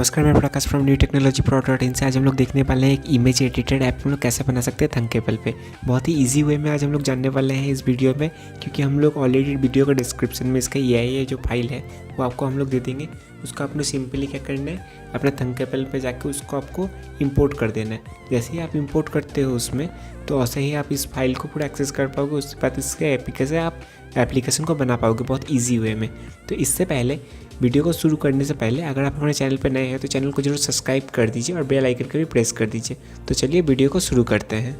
नमस्कार, मैं प्रकाश from new technology प्रो.इन से आज हम लोग देखने वाले हैं एक इमेज एडिटेड ऐप हम लोग कैसे बना सकते हैं थंकेबल पे। बहुत ही इजी वे में आज हम लोग जानने वाले हैं इस वीडियो में, क्योंकि हम लोग ऑलरेडी वीडियो का डिस्क्रिप्शन में इसका AIA जो फाइल है वो आपको हम लोग दे देंगे। उसको आपने सिंपली क्या करना है, अपने थंकेबल पे जाके उसको आपको इंपोर्ट कर देना है। जैसे ही आप इंपोर्ट करते हो उसमें, तो ऐसे ही आप इस फाइल को पूरा एक्सेस कर पाओगे। उसके बाद इसके एप्लीकेशन को बना पाओगे बहुत ईजी वे में। तो इससे पहले वीडियो को शुरू करने से पहले अगर आप हमारे चैनल पर नए हैं तो चैनल को जरूर सब्सक्राइब कर दीजिए और बेल आइकन को भी प्रेस कर दीजिए। तो चलिए वीडियो को शुरू करते हैं।